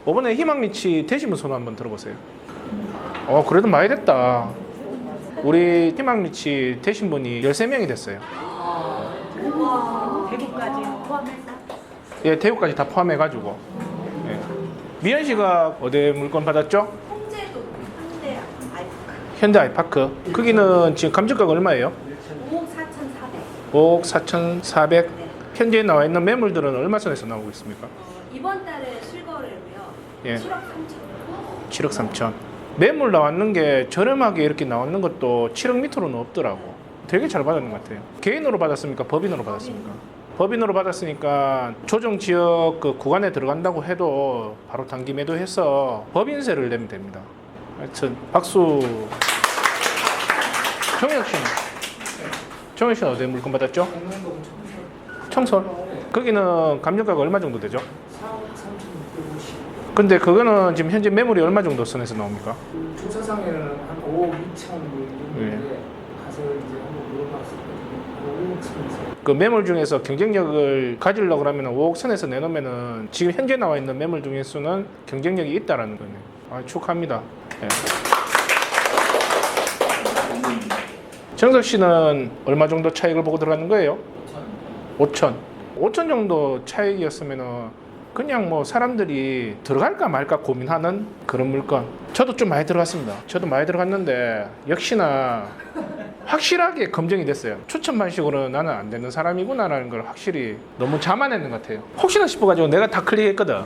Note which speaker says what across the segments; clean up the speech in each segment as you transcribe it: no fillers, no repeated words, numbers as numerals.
Speaker 1: 이번에 희망리치 되신 분 손 한번 들어보세요. 그래도 많이 됐다. 우리 희망리치 되신 분이 13명이 됐어요.
Speaker 2: 대구까지 포함해서?
Speaker 1: 예, 대구까지 다 포함해가지고. 예. 미연 씨가 어디 물건 받았죠?
Speaker 2: 홍제도
Speaker 1: 현대 아이파크. 거기는 지금 감정가가 얼마예요?
Speaker 2: 5억 4,400.
Speaker 1: 5억 4,400.
Speaker 2: 네.
Speaker 1: 현재 나와 있는 매물들은 얼마 선에서 나오고 있습니까?
Speaker 2: 이번 달에 실거래로요.
Speaker 1: 예.
Speaker 2: 7억 3천.
Speaker 1: 7억 3천. 매물 나왔는 게 저렴하게 이렇게 나왔는 것도 7억 밑으로는 없더라고. 되게 잘 받았는 것 같아요. 개인으로 받았습니까? 법인으로 받았습니까? 법인으로 받았으니까 조정 지역 그 구간에 들어간다고 해도 바로 단기 매도해서 법인세를 내면 됩니다. 하여튼 박수. 정혁 씨는? 정혁 씨는 어디 물건 받았죠? 청솔. 거기는 감정가가 얼마 정도 되죠? 근데 그거는 지금 현재 매물이 얼마 정도 선에서 나옵니까?
Speaker 3: 주차상에는 한 5억 2천 정도인데 가서 이제 한번 물어봤을 때 5억 선에서
Speaker 1: 그 매물 중에서 경쟁력을 가지려고 하면 5억 선에서 내놓으면은 지금 현재 나와 있는 매물 중에서는 경쟁력이 있다라는 거네요. 축하합니다. 네. 정석 씨는 얼마 정도 차익을 보고 들어가는 거예요? 5천. 5천 정도 차익이었으면은 그냥 뭐 사람들이 들어갈까 말까 고민하는 그런 물건. 저도 좀 많이 들어갔습니다. 저도 많이 들어갔는데 역시나 확실하게 검증이 됐어요. 추천 방식으로는 나는 안 되는 사람이구나라는 걸 확실히 너무 자만했는 것 같아요. 혹시나 싶어가지고 내가 다 클릭했거든.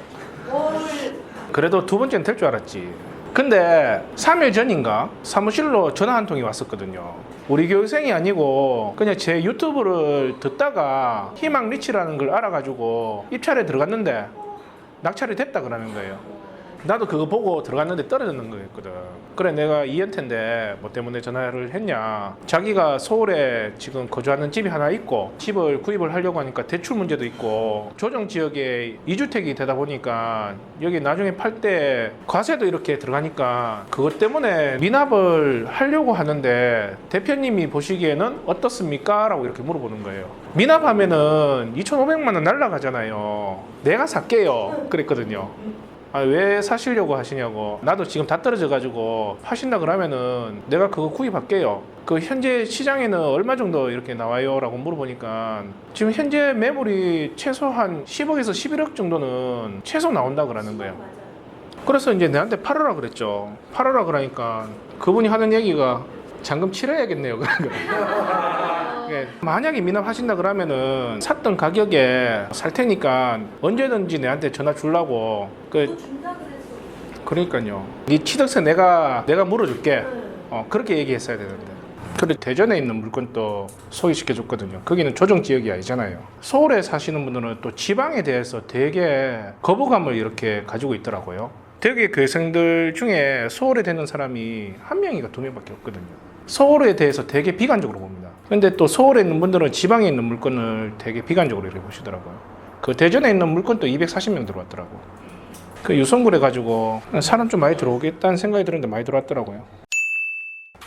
Speaker 1: 그래도 두 번째는 될 줄 알았지. 근데 3일 전인가 사무실로 전화 한 통이 왔었거든요. 우리 교육생이 아니고 그냥 제 유튜브를 듣다가 희망 리치라는 걸 알아가지고 입찰에 들어갔는데 낙찰이 됐다 그러는 거예요. 나도 그거 보고 들어갔는데 떨어졌는 거였거든. 그래 내가 이현태인데 뭐 때문에 전화를 했냐. 자기가 서울에 지금 거주하는 집이 하나 있고 집을 구입을 하려고 하니까 대출 문제도 있고 조정 지역에 2주택이 되다 보니까 여기 나중에 팔 때 과세도 이렇게 들어가니까 그것 때문에 미납을 하려고 하는데 대표님이 보시기에는 어떻습니까? 라고 이렇게 물어보는 거예요. 미납하면은 2,500만 원 날라가잖아요. 내가 살게요. 그랬거든요. 왜 사시려고 하시냐고. 나도 지금 다 떨어져가지고 파신다 그러면은 내가 그거 구입할게요. 그 현재 시장에는 얼마 정도 이렇게 나와요? 라고 물어보니까 지금 현재 매물이 최소한 10억에서 11억 정도는 최소 나온다 그러는 거예요. 그래서 이제 내한테 팔으라 그랬죠. 팔으라 그러니까 그분이 하는 얘기가 잔금 치러야겠네요. 예, 만약에 미납하신다 그러면은 샀던 가격에 살 테니까 언제든지 내한테 전화 주려고. 그러니까요. 네 취득세 내가 물어줄게. 그렇게 얘기했어야 되는데. 그래 대전에 있는 물건도 소개시켜 줬거든요. 거기는 조정 지역이 아니잖아요. 서울에 사시는 분들은 또 지방에 대해서 되게 거부감을 이렇게 가지고 있더라고요. 대구의 교육생들 중에 서울에 되는 사람이 한 명이가 두 명밖에 없거든요. 서울에 대해서 되게 비관적으로 봅니다. 근데 또 서울에 있는 분들은 지방에 있는 물건을 되게 비관적으로 이렇게 보시더라고요. 그 대전에 있는 물건도 240명 들어왔더라고. 그 유성구래 가지고 사람 좀 많이 들어오겠다는 생각이 들었는데 많이 들어왔더라고요.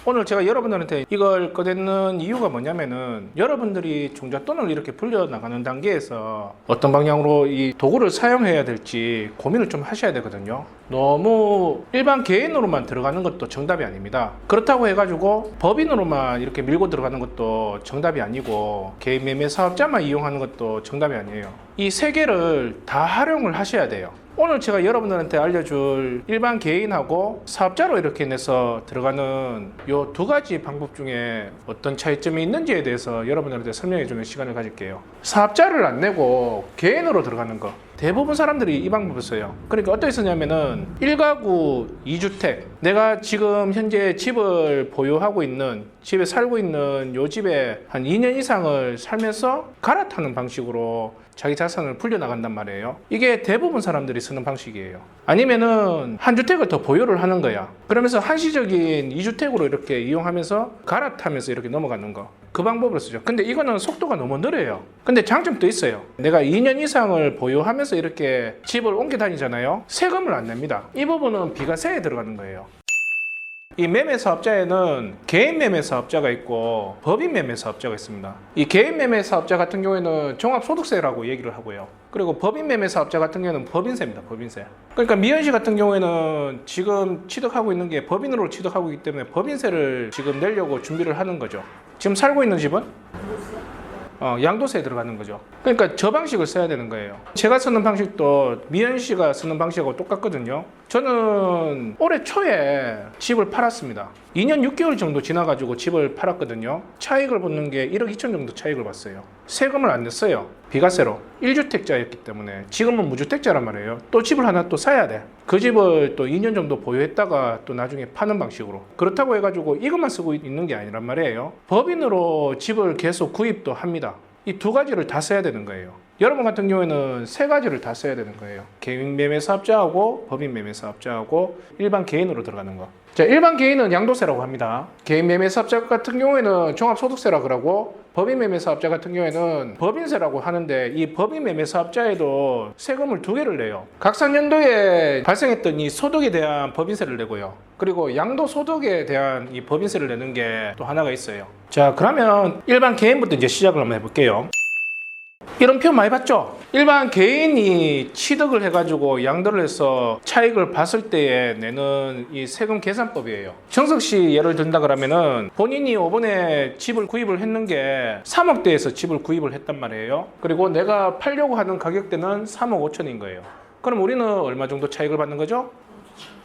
Speaker 1: 오늘 제가 여러분들한테 이걸 꺼내는 이유가 뭐냐면은 여러분들이 종잣돈을 이렇게 불려나가는 단계에서 어떤 방향으로 이 도구를 사용해야 될지 고민을 좀 하셔야 되거든요. 너무 일반 개인으로만 들어가는 것도 정답이 아닙니다. 그렇다고 해가지고 법인으로만 이렇게 밀고 들어가는 것도 정답이 아니고 개인 매매 사업자만 이용하는 것도 정답이 아니에요. 이 세 개를 다 활용을 하셔야 돼요. 오늘 제가 여러분들한테 알려줄 일반 개인하고 사업자로 이렇게 내서 들어가는 요 두 가지 방법 중에 어떤 차이점이 있는지에 대해서 여러분들한테 설명해 주는 시간을 가질게요. 사업자를 안 내고 개인으로 들어가는 거. 대부분 사람들이 이 방법을 써요. 그러니까 어떻게 쓰냐면은 1가구 2주택. 내가 지금 현재 집을 보유하고 있는, 집에 살고 있는 요 집에 한 2년 이상을 살면서 갈아타는 방식으로 자기 자산을 불려나간단 말이에요. 이게 대부분 사람들이 쓰는 방식이에요. 아니면은 한 주택을 더 보유를 하는 거야. 그러면서 한시적인 2주택으로 이렇게 이용하면서 갈아타면서 이렇게 넘어가는 거. 그 방법으로 쓰죠. 근데 이거는 속도가 너무 느려요. 근데 장점도 있어요. 내가 2년 이상을 보유하면서 이렇게 집을 옮겨 다니잖아요. 세금을 안 냅니다. 이 부분은 비과세에 들어가는 거예요. 이 매매 사업자에는 개인 매매 사업자가 있고 법인 매매 사업자가 있습니다. 이 개인 매매 사업자 같은 경우에는 종합소득세라고 얘기를 하고요. 그리고 법인 매매 사업자 같은 경우에는 법인세입니다. 법인세. 그러니까 미연 씨 같은 경우에는 지금 취득하고 있는 게 법인으로 취득하고 있기 때문에 법인세를 지금 내려고 준비를 하는 거죠. 지금 살고 있는 집은 양도세에 들어가는 거죠. 그러니까 저 방식을 써야 되는 거예요. 제가 쓰는 방식도 미연 씨가 쓰는 방식하고 똑같거든요. 저는 올해 초에 집을 팔았습니다. 2년 6개월 정도 지나가지고 집을 팔았거든요. 차익을 받는 게 1억 2천 정도 차익을 봤어요. 세금을 안 냈어요. 비과세로. 1주택자였기 때문에. 지금은 무주택자란 말이에요. 또 집을 하나 또 사야 돼. 그 집을 또 2년 정도 보유했다가 또 나중에 파는 방식으로. 그렇다고 해가지고 이것만 쓰고 있는 게 아니란 말이에요. 법인으로 집을 계속 구입도 합니다. 이 두 가지를 다 써야 되는 거예요. 여러분 같은 경우에는 세 가지를 다 써야 되는 거예요. 개인 매매 사업자하고 법인 매매 사업자하고 일반 개인으로 들어가는 거. 자, 일반 개인은 양도세라고 합니다. 개인 매매 사업자 같은 경우에는 종합소득세라고 그러고 법인 매매 사업자 같은 경우에는 법인세라고 하는데 이 법인 매매 사업자에도 세금을 두 개를 내요. 각상연도에 발생했던 이 소득에 대한 법인세를 내고요. 그리고 양도소득에 대한 이 법인세를 내는 게 또 하나가 있어요. 자, 그러면 일반 개인부터 이제 시작을 한번 해볼게요. 이런 표현 많이 봤죠? 일반 개인이 취득을 해가지고 양도를 해서 차익을 봤을 때에 내는 이 세금 계산법이에요. 정석 씨 예를 든다 그러면은 본인이 이번에 집을 구입을 했는 게 3억대에서 집을 구입을 했단 말이에요. 그리고 내가 팔려고 하는 가격대는 3억 5천인 거예요. 그럼 우리는 얼마 정도 차익을 받는 거죠?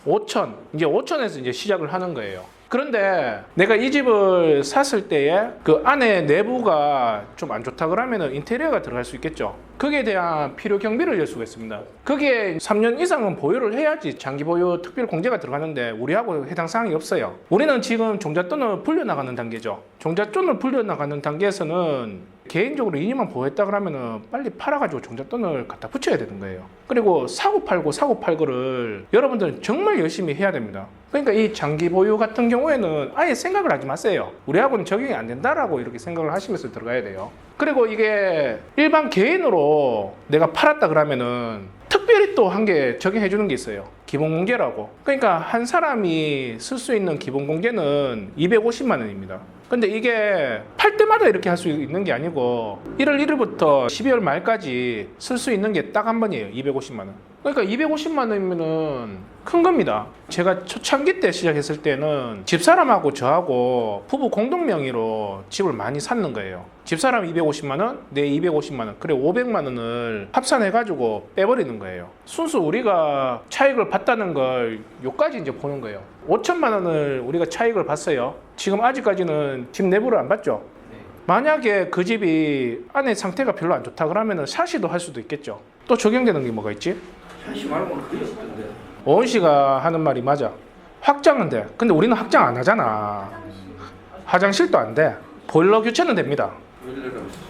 Speaker 1: 5천. 이제 5천에서 이제 시작을 하는 거예요. 그런데 내가 이 집을 샀을 때에 그 안에 내부가 좀 안 좋다 그러면은 인테리어가 들어갈 수 있겠죠. 거기에 대한 필요 경비를 낼 수가 있습니다. 그게 3년 이상은 보유를 해야지 장기 보유 특별 공제가 들어가는데 우리하고 해당 사항이 없어요. 우리는 지금 종잣돈을 불려나가는 단계죠. 종잣돈을 불려나가는 단계에서는 개인적으로 2년만 보유했다 그러면은 빨리 팔아가지고 종잣돈을 갖다 붙여야 되는 거예요. 그리고 사고 팔고를 여러분들은 정말 열심히 해야 됩니다. 그러니까 이 장기 보유 같은 경우에는 아예 생각을 하지 마세요. 우리하고는 적용이 안 된다라고 이렇게 생각을 하시면서 들어가야 돼요. 그리고 이게 일반 개인으로 내가 팔았다 그러면은 특별히 또 한 개 적용해 주는 게 있어요. 기본공제라고. 그러니까 한 사람이 쓸 수 있는 기본공제는 250만 원입니다. 근데 이게 팔 때마다 이렇게 할 수 있는 게 아니고 1월 1일부터 12월 말까지 쓸 수 있는 게 딱 한 번이에요. 250만 원. 그러니까 250만 원이면은 큰 겁니다. 제가 초창기 때 시작했을 때는 집사람하고 저하고 부부 공동 명의로 집을 많이 샀는 거예요. 집사람 250만 원, 내 250만 원, 그래 500만 원을 합산해가지고 빼버리는 거예요. 순수 우리가 차익을 봤다는 걸 요까지 이제 보는 거예요. 5천만 원을 우리가 차익을 봤어요. 지금 아직까지는 집 내부를 안 봤죠. 만약에 그 집이 안에 상태가 별로 안 좋다 그러면은 샤시도 할 수도 있겠죠. 또 적용되는 게 뭐가 있지?
Speaker 3: 샤시 말고 그게 없던데.
Speaker 1: 오은 씨가 하는 말이 맞아. 확장은 돼. 근데 우리는 확장 안 하잖아. 화장실도 안 돼. 보일러 교체는 됩니다.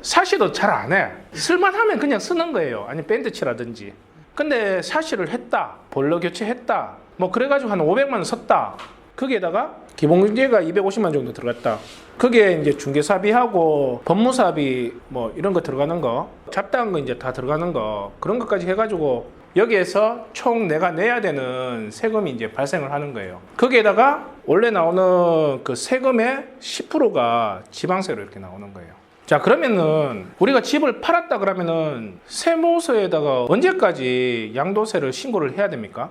Speaker 1: 샤시도 잘 안 해. 쓸만하면 그냥 쓰는 거예요. 아니 밴드 칠하든지. 근데 샤시를 했다. 보일러 교체했다. 뭐 그래가지고 한 500만 원 썼다. 거기에다가 기본공제가 250만 정도 들어갔다. 그게 이제 중개사비하고 법무사비 뭐 이런 거 들어가는 거, 잡다한 거 이제 다 들어가는 거, 그런 것까지 해가지고 여기에서 총 내가 내야 되는 세금이 이제 발생을 하는 거예요. 거기에다가 원래 나오는 그 세금의 10%가 지방세로 이렇게 나오는 거예요. 자, 그러면은 우리가 집을 팔았다 그러면은 세무서에다가 언제까지 양도세를 신고를 해야 됩니까?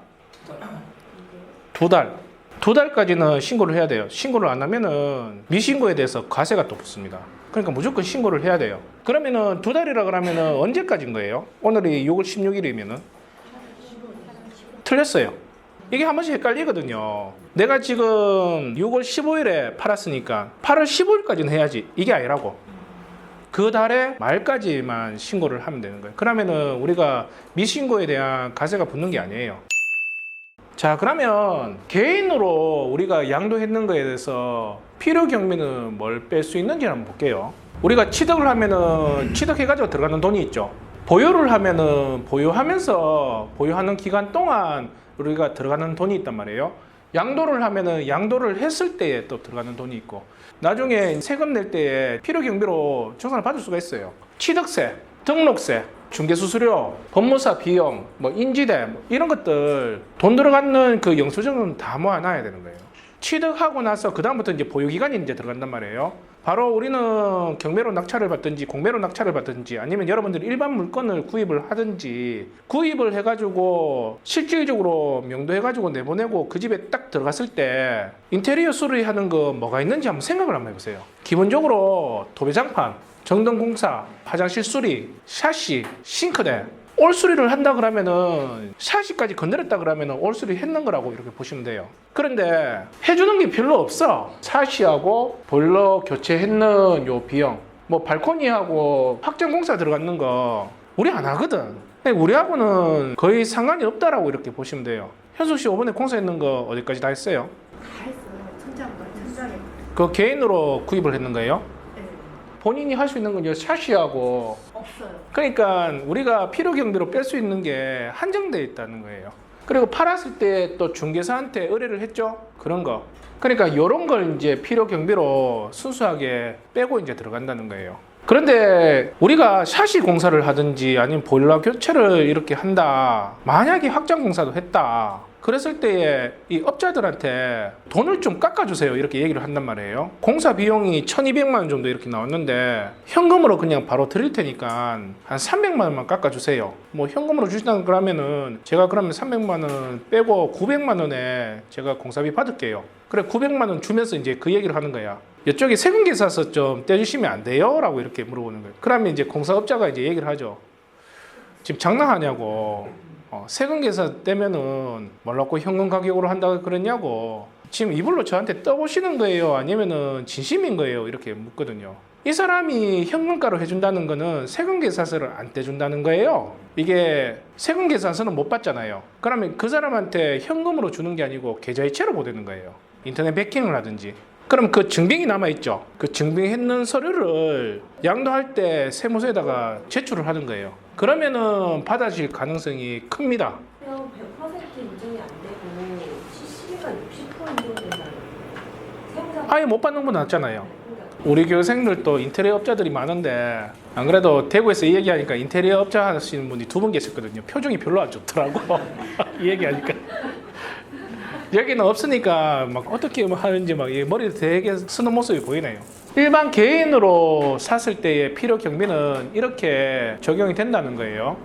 Speaker 1: 2달. 2달까지는 신고를 해야 돼요. 신고를 안 하면은 미신고에 대해서 과세가 또 붙습니다. 그러니까 무조건 신고를 해야 돼요. 그러면은 2달이라 그러면은 언제까지인 거예요? 오늘이 6월 16일이면은 틀렸어요. 이게 한 번씩 헷갈리거든요. 내가 지금 6월 15일에 팔았으니까 8월 15일까지는 해야지. 이게 아니라고. 그 달의 말까지만 신고를 하면 되는 거예요. 그러면은 우리가 미신고에 대한 과세가 붙는 게 아니에요. 자, 그러면 개인으로 우리가 양도했는 거에 대해서 필요 경비는 뭘 뺄 수 있는지 한번 볼게요. 우리가 취득을 하면은 취득해가지고 들어가는 돈이 있죠. 보유를 하면은 보유하면서 보유하는 기간 동안 우리가 들어가는 돈이 있단 말이에요. 양도를 하면은 양도를 했을 때에 또 들어가는 돈이 있고, 나중에 세금 낼 때에 필요 경비로 정산을 받을 수가 있어요. 취득세, 등록세, 중개수수료, 법무사 비용, 뭐 인지대 뭐 이런 것들 돈 들어가는 그 영수증은 다 모아놔야 되는 거예요. 취득하고 나서 그 다음부터 이제 보유 기간이 이제 들어간단 말이에요. 바로 우리는 경매로 낙찰을 받든지 공매로 낙찰을 받든지 아니면 여러분들이 일반 물건을 구입을 하든지 구입을 해가지고 실질적으로 명도해가지고 내보내고 그 집에 딱 들어갔을 때 인테리어 수리하는 거 뭐가 있는지 한번 생각을 한번 해보세요. 기본적으로 도배장판, 정돈공사, 화장실 수리, 샤시, 싱크대 올 수리를 한다 그러면은 샤시까지 건드렸다 그러면은 올 수리 했는 거라고 이렇게 보시면 돼요. 그런데 해주는 게 별로 없어. 샤시하고 보일러 교체했는 요 비용, 뭐 발코니하고 확장 공사 들어갔는 거 우리 안 하거든. 우리하고는 거의 상관이 없다라고 이렇게 보시면 돼요. 현숙 씨 이번에 공사했는 거 어디까지 다 했어요?
Speaker 2: 다 했어요. 천장에.
Speaker 1: 그 개인으로 구입을 했는 거예요?
Speaker 2: 네.
Speaker 1: 본인이 할 수 있는 건 샤시하고
Speaker 2: 없어요.
Speaker 1: 그러니까 우리가 필요 경비로 뺄 수 있는 게 한정되어 있다는 거예요. 그리고 팔았을 때 또 중개사한테 의뢰를 했죠. 그런 거. 그러니까 이런 걸 이제 필요 경비로 순수하게 빼고 이제 들어간다는 거예요. 그런데 우리가 샤시 공사를 하든지 아니면 보일러 교체를 이렇게 한다. 만약에 확장 공사도 했다. 그랬을 때에 이 업자들한테 돈을 좀 깎아주세요 이렇게 얘기를 한단 말이에요. 공사 비용이 1200만 원 정도 이렇게 나왔는데 현금으로 그냥 바로 드릴 테니까 한 300만 원만 깎아주세요. 뭐 현금으로 주신다 그러면은 제가 그러면 300만 원 빼고 900만 원에 제가 공사비 받을게요. 그래 900만 원 주면서 이제 그 얘기를 하는 거야. 이쪽에 세금 계산서 좀 떼주시면 안 돼요? 라고 이렇게 물어보는 거예요. 그러면 이제 공사업자가 이제 얘기를 하죠. 지금 장난하냐고. 세금 계산 떼면은 뭐라고 현금 가격으로 한다고 그랬냐고. 지금 이불로 저한테 떠보시는 거예요? 아니면은 진심인 거예요? 이렇게 묻거든요. 이 사람이 현금가로 해준다는 거는 세금 계산서를 안 떼준다는 거예요. 이게 세금 계산서는 못 받잖아요. 그러면 그 사람한테 현금으로 주는 게 아니고 계좌이체로 보내는 거예요. 인터넷 베킹을 하든지. 그럼 그 증빙이 남아있죠. 그 증빙했는 서류를 양도할 때 세무서에다가 제출을 하는 거예요. 그러면은 받아질 가능성이 큽니다.
Speaker 2: 그냥 100% 인정이 안 되고 70이가 60% 인정된다는 거예요.
Speaker 1: 아예 못 받는 분 많잖아요. 우리 교생들도 인테리어 업자들이 많은데 안 그래도 대구에서 이 얘기하니까 인테리어 업자 하시는 분이 2분 계셨거든요. 표정이 별로 안 좋더라고. 이 얘기하니까. 여기는 없으니까 막 어떻게 하는지 막 머리를 되게 쓰는 모습이 보이네요. 일반 개인으로 샀을 때의 필요 경비는 이렇게 적용이 된다는 거예요.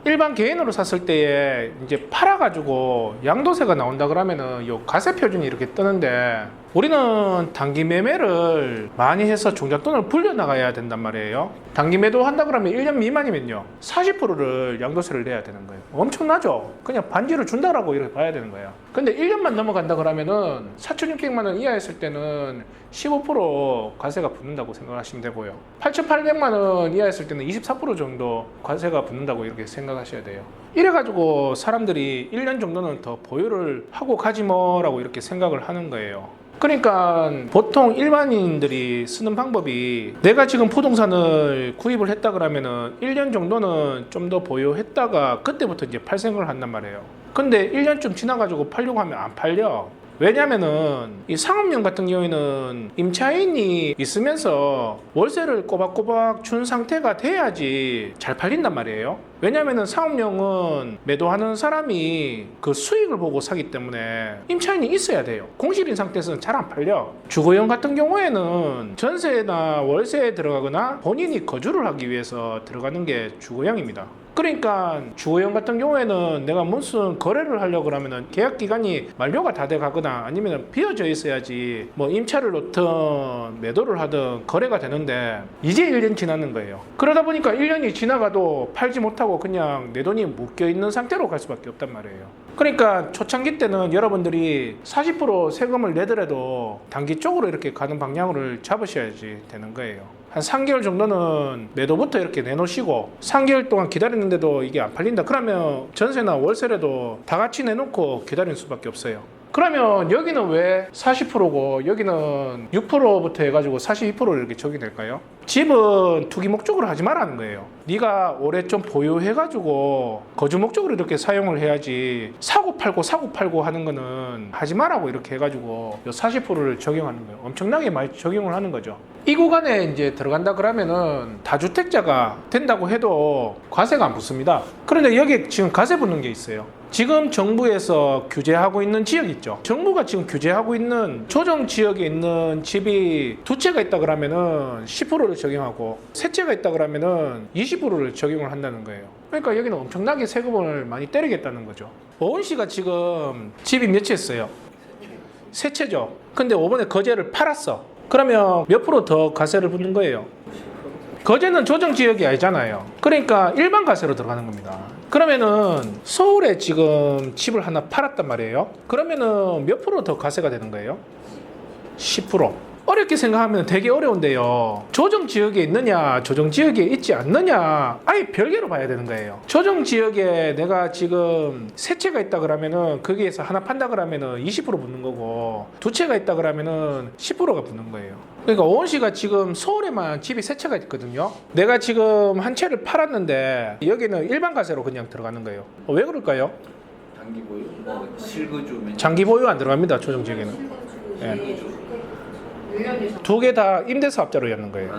Speaker 1: 일반 개인으로 샀을 때에 이제 팔아가지고 양도세가 나온다 그러면은 요 과세 표준이 이렇게 뜨는데 우리는 단기 매매를 많이 해서 종잣돈을 불려나가야 된단 말이에요. 단기 매도 한다 그러면 1년 미만이면요 40%를 양도세를 내야 되는 거예요. 엄청나죠? 그냥 반지를 준다라고 이렇게 봐야 되는 거예요. 근데 1년만 넘어간다 그러면은 4,600만 원 이하였을 때는 15% 과세가 붙는다고 생각하시면 되고요. 8,800만 원 이하였을 때는 24% 정도 과세가 붙는다고 이렇게 생각하셔야 돼요. 이래가지고 사람들이 1년 정도는 더 보유를 하고 가지 뭐라고 이렇게 생각을 하는 거예요. 그러니까 보통 일반인들이 쓰는 방법이 내가 지금 부동산을 구입을 했다 그러면은 1년 정도는 좀 더 보유했다가 그때부터 이제 팔 생각을 한단 말이에요. 근데 1년쯤 지나가지고 팔려고 하면 안 팔려. 왜냐면은 이 상업용 같은 경우에는 임차인이 있으면서 월세를 꼬박꼬박 준 상태가 돼야지 잘 팔린단 말이에요. 왜냐면은 상업용은 매도하는 사람이 그 수익을 보고 사기 때문에 임차인이 있어야 돼요. 공실인 상태에서는 잘 안 팔려. 주거용 같은 경우에는 전세나 월세에 들어가거나 본인이 거주를 하기 위해서 들어가는 게 주거용입니다. 그러니까 주거용 같은 경우에는 내가 무슨 거래를 하려고 그러면은 계약 기간이 만료가 다 돼 가거나 아니면 비어져 있어야지 뭐 임차를 놓든 매도를 하든 거래가 되는데 이제 1년 지났는 거예요. 그러다 보니까 1년이 지나가도 팔지 못하고 그냥 내 돈이 묶여 있는 상태로 갈 수밖에 없단 말이에요. 그러니까 초창기 때는 여러분들이 40% 세금을 내더라도 단기 쪽으로 이렇게 가는 방향을 잡으셔야지 되는 거예요. 한 3개월 정도는 매도부터 이렇게 내놓으시고 3개월 동안 기다리는데도 이게 안 팔린다 그러면 전세나 월세라도 다 같이 내놓고 기다리는 수밖에 없어요. 그러면 여기는 왜 40%고 여기는 6%부터 해가지고 42%를 이렇게 적용될까요? 집은 투기 목적으로 하지 말라는 거예요. 네가 오래 좀 보유해가지고 거주 목적으로 이렇게 사용을 해야지 사고 팔고 하는 거는 하지 말라고 이렇게 해가지고 40%를 적용하는 거예요. 엄청나게 많이 적용을 하는 거죠. 이 구간에 이제 들어간다 그러면은 다주택자가 된다고 해도 과세가 안 붙습니다. 그런데 여기 지금 과세 붙는 게 있어요. 지금 정부에서 규제하고 있는 지역 있죠. 정부가 지금 규제하고 있는 조정 지역에 있는 집이 두 채가 있다 그러면은 10%를 적용하고 세 채가 있다 그러면은 20%를 적용을 한다는 거예요. 그러니까 여기는 엄청나게 세금을 많이 때리겠다는 거죠. 오은시가 지금 집이 몇 채였어요? 세 채죠. 근데 이번에 거제를 팔았어. 그러면 몇 프로 더 과세를 붙는 거예요? 거제는 조정 지역이 아니잖아요. 그러니까 일반 과세로 들어가는 겁니다. 그러면은 서울에 지금 집을 하나 팔았단 말이에요. 그러면은 몇 프로 더 과세가 되는 거예요? 10%. 어렵게 생각하면 되게 어려운데요. 조정 지역에 있느냐, 조정 지역에 있지 않느냐, 아예 별개로 봐야 되는 거예요. 조정 지역에 내가 지금 세 채가 있다 그러면은 거기에서 하나 판다 그러면은 20% 붙는 거고, 두 채가 있다 그러면은 10%가 붙는 거예요. 그러니까 오은시가 지금 서울에만 집이 세 채가 있거든요. 내가 지금 한 채를 팔았는데 여기는 일반 과세로 그냥 들어가는 거예요. 왜 그럴까요?
Speaker 4: 장기 보유, 뭐 실거주,
Speaker 1: 장기 보유 안 들어갑니다. 조정 지역에는. 예. 두 개 다 임대사업자로 였는 거예요.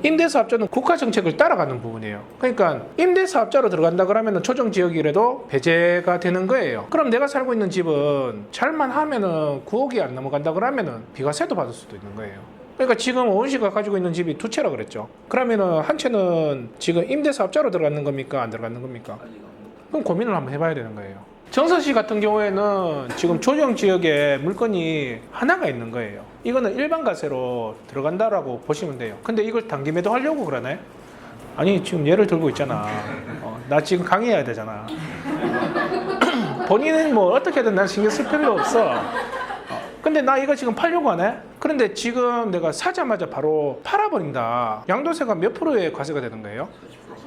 Speaker 1: 임대사업자는 국가 정책을 따라가는 부분이에요. 그러니까 임대사업자로 들어간다 그러면 조정 지역이라도 배제가 되는 거예요. 그럼 내가 살고 있는 집은 잘만 하면은 9억이 안 넘어간다 그러면은 비과세도 받을 수도 있는 거예요. 그러니까 지금 오은시가 가지고 있는 집이 두 채라 그랬죠. 그러면은 한 채는 지금 임대사업자로 들어가는 겁니까? 안 들어가는 겁니까? 그럼 고민을 한번 해봐야 되는 거예요. 정서시 같은 경우에는 지금 조정 지역에 물건이 하나가 있는 거예요. 이거는 일반 과세로 들어간다라고 보시면 돼요. 근데 이걸 단기 매도하려고 그러네? 아니 지금 예를 들고 있잖아. 나 지금 강의해야 되잖아. 본인은 뭐 어떻게든 난 신경 쓸 필요 없어. 근데 나 이거 지금 팔려고 하네? 그런데 지금 내가 사자마자 바로 팔아버린다. 양도세가 몇 프로의 과세가 되는 거예요?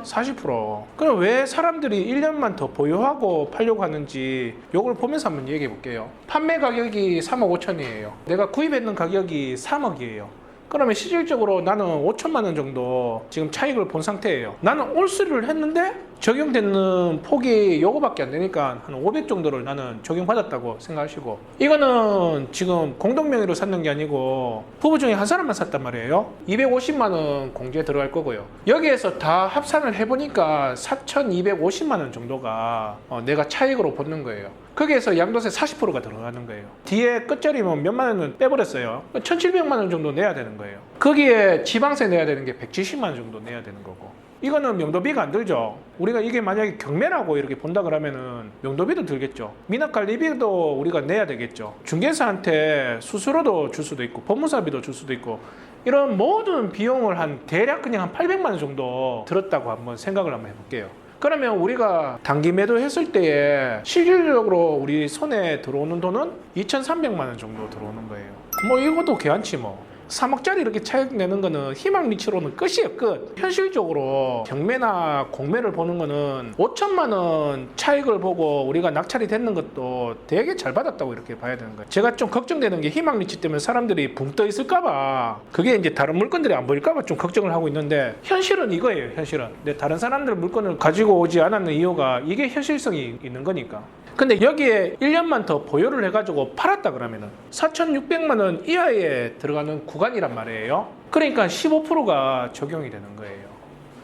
Speaker 1: 40%. 그럼 왜 사람들이 1년만 더 보유하고 팔려고 하는지 요걸 보면서 한번 얘기해 볼게요. 판매 가격이 3억 5천이에요. 내가 구입했는 가격이 3억이에요. 그러면 실질적으로 나는 5천만 원 정도 지금 차익을 본 상태예요. 나는 올수리를 했는데 적용되는 폭이 요거밖에 안 되니까 한 500 정도를 나는 적용받았다고 생각하시고, 이거는 지금 공동명의로 샀는 게 아니고 부부 중에 한 사람만 샀단 말이에요. 250만 원 공제에 들어갈 거고요. 여기에서 다 합산을 해보니까 4,250만 원 정도가 내가 차익으로 받는 거예요. 거기에서 양도세 40%가 들어가는 거예요. 뒤에 끝자리면 몇만 원은 빼버렸어요. 1,700만 원 정도 내야 되는 거예요. 거기에 지방세 내야 되는 게 170만 원 정도 내야 되는 거고, 이거는 명도비가 안 들죠. 우리가 이게 만약에 경매라고 이렇게 본다 그러면은 명도비도 들겠죠. 미납관리비도 우리가 내야 되겠죠. 중개사한테 수수료도 줄 수도 있고 법무사비도 줄 수도 있고, 이런 모든 비용을 한 대략 그냥 한 800만 원 정도 들었다고 한번 생각을 한번 해볼게요. 그러면 우리가 단기 매도했을 때에 실질적으로 우리 손에 들어오는 돈은 2,300만 원 정도 들어오는 거예요. 뭐 이것도 괜찮지 뭐. 3억짜리 이렇게 차익 내는 거는 희망 리치로는 끝이에요, 끝. 현실적으로 경매나 공매를 보는 거는 5천만 원 차익을 보고 우리가 낙찰이 됐는 것도 되게 잘 받았다고 이렇게 봐야 되는 거예요. 제가 좀 걱정되는 게 희망 리치 때문에 사람들이 붕 떠 있을까봐, 그게 이제 다른 물건들이 안 보일까봐 좀 걱정을 하고 있는데, 현실은 이거예요, 현실은. 근데 다른 사람들 물건을 가지고 오지 않았는 이유가 이게 현실성이 있는 거니까. 근데 여기에 1년만 더 보유를 해가지고 팔았다 그러면은 4,600만 원 이하에 들어가는 구간이란 말이에요. 그러니까 15%가 적용이 되는 거예요.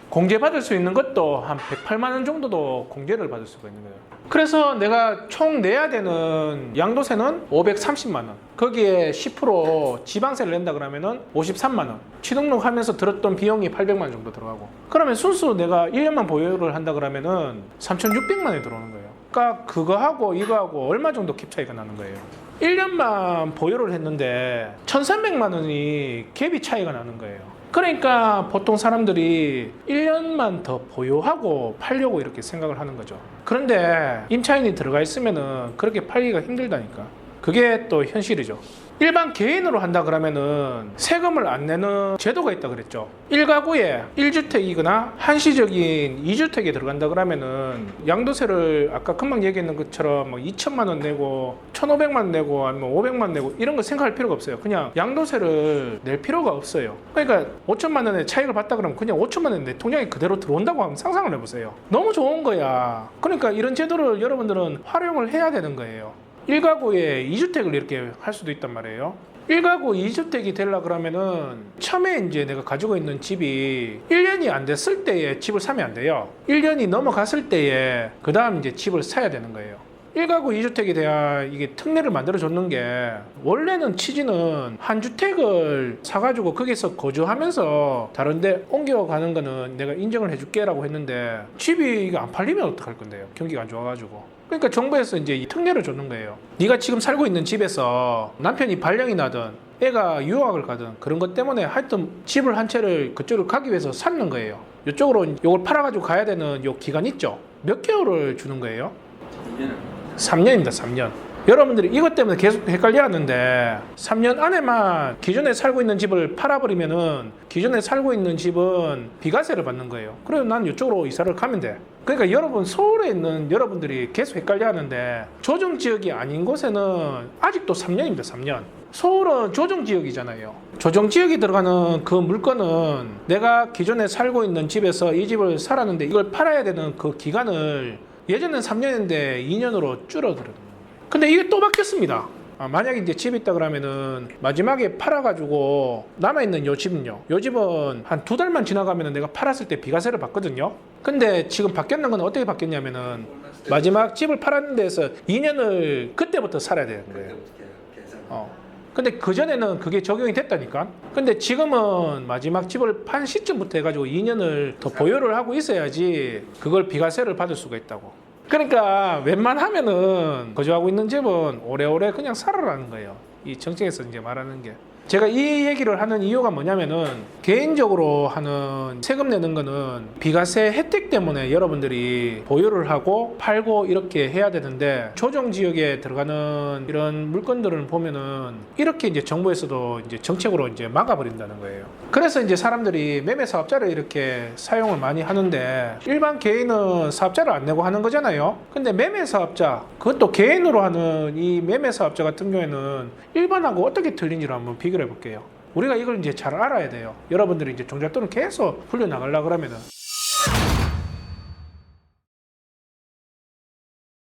Speaker 1: 공제받을 수 있는 것도 한 108만 원 정도도 공제를 받을 수가 있는 거예요. 그래서 내가 총 내야 되는 양도세는 530만 원. 거기에 10% 지방세를 낸다 그러면은 53만 원. 취등록하면서 들었던 비용이 800만 원 정도 들어가고. 그러면 순수 내가 1년만 보유를 한다 그러면은 3,600만 원이 들어오는 거예요. 그러니까 그거하고 이거하고 얼마 정도 갭 차이가 나는 거예요. 1년만 보유를 했는데 1,300만 원이 갭이 차이가 나는 거예요. 그러니까 보통 사람들이 1년만 더 보유하고 팔려고 이렇게 생각을 하는 거죠. 그런데 임차인이 들어가 있으면은 그렇게 팔기가 힘들다니까. 그게 또 현실이죠. 일반 개인으로 한다 그러면은 세금을 안 내는 제도가 있다 그랬죠. 1가구에 1주택이거나 한시적인 2주택에 들어간다 그러면은 양도세를 아까 금방 얘기했는 것처럼 뭐 2천만 원 내고 1,500만 원 내고 아니면 500만 원 내고 이런 거 생각할 필요가 없어요. 그냥 양도세를 낼 필요가 없어요. 그러니까 5천만 원의 차익을 받다 그러면 그냥 5천만 원 내 통장에 그대로 들어온다고 하면 상상을 해보세요. 너무 좋은 거야. 그러니까 이런 제도를 여러분들은 활용을 해야 되는 거예요. 1가구에 2주택을 이렇게 할 수도 있단 말이에요. 1가구 2주택이 되려 그러면은 처음에 이제 내가 가지고 있는 집이 1년이 안 됐을 때에 집을 사면 안 돼요. 1년이 넘어갔을 때에 그 다음 이제 집을 사야 되는 거예요. 1가구 2주택이 돼야 이게 특례를 만들어 줬는 게 원래는 취지는 한 주택을 사가지고 거기서 거주하면서 다른데 옮겨가는 거는 내가 인정을 해줄게 라고 했는데 집이 이게 안 팔리면 어떡할 건데요. 경기가 안 좋아가지고. 그러니까 정부에서 이제 이 특례를 줬는 거예요. 네가 지금 살고 있는 집에서 남편이 발령이 나든 애가 유학을 가든 그런 것 때문에 하여튼 집을 한 채를 그쪽으로 가기 위해서 샀는 거예요. 이쪽으로 이걸 팔아가지고 가야 되는 요 기간 있죠. 몇 개월을 주는 거예요? 3년입니다. 3년. 여러분들이 이것 때문에 계속 헷갈려하는데 3년 안에만 기존에 살고 있는 집을 팔아버리면은 기존에 살고 있는 집은 비과세를 받는 거예요. 그래서 난 이쪽으로 이사를 가면 돼. 그러니까 여러분 서울에 있는 여러분들이 계속 헷갈려하는데 조정지역이 아닌 곳에는 아직도 3년입니다. 3년. 서울은 조정지역이잖아요. 조정지역이 들어가는 그 물건은 내가 기존에 살고 있는 집에서 이 집을 살았는데 이걸 팔아야 되는 그 기간을 예전엔 3년인데 2년으로 줄어들어요. 근데 이게 또 바뀌었습니다. 만약에 이제 집이 있다 그러면은 마지막에 팔아가지고 남아있는 요 집은요. 요 집은 한 2달만 지나가면은 내가 팔았을 때 비과세를 받거든요. 근데 지금 바뀌었는 건 어떻게 바뀌었냐면은 마지막 집을 팔았는 데서 2년을 그때부터 살아야 되는 거예요. 근데 그전에는 그게 적용이 됐다니까. 근데 지금은 마지막 집을 판 시점부터 해가지고 2년을 더 보유를 하고 있어야지 그걸 비과세를 받을 수가 있다고. 그러니까 웬만하면은 거주하고 있는 집은 오래오래 그냥 살아라는 거예요. 이 정책에서 이제 말하는 게. 제가 이 얘기를 하는 이유가 뭐냐면은 개인적으로 하는 세금 내는 거는 비과세 혜택 때문에 여러분들이 보유를 하고 팔고 이렇게 해야 되는데 조정지역에 들어가는 이런 물건들을 보면은 이렇게 이제 정부에서도 이제 정책으로 이제 막아버린다는 거예요. 그래서 이제 사람들이 매매 사업자를 이렇게 사용을 많이 하는데 일반 개인은 사업자를 안 내고 하는 거잖아요. 근데 매매 사업자, 그것도 개인으로 하는 이 매매 사업자 같은 경우에는 일반하고 어떻게 틀린지를 한번 비교를 해볼게요. 우리가 이걸 이제 잘 알아야 돼요. 여러분들이 이제 종잣돈을 계속 불려 나가려고 그러면은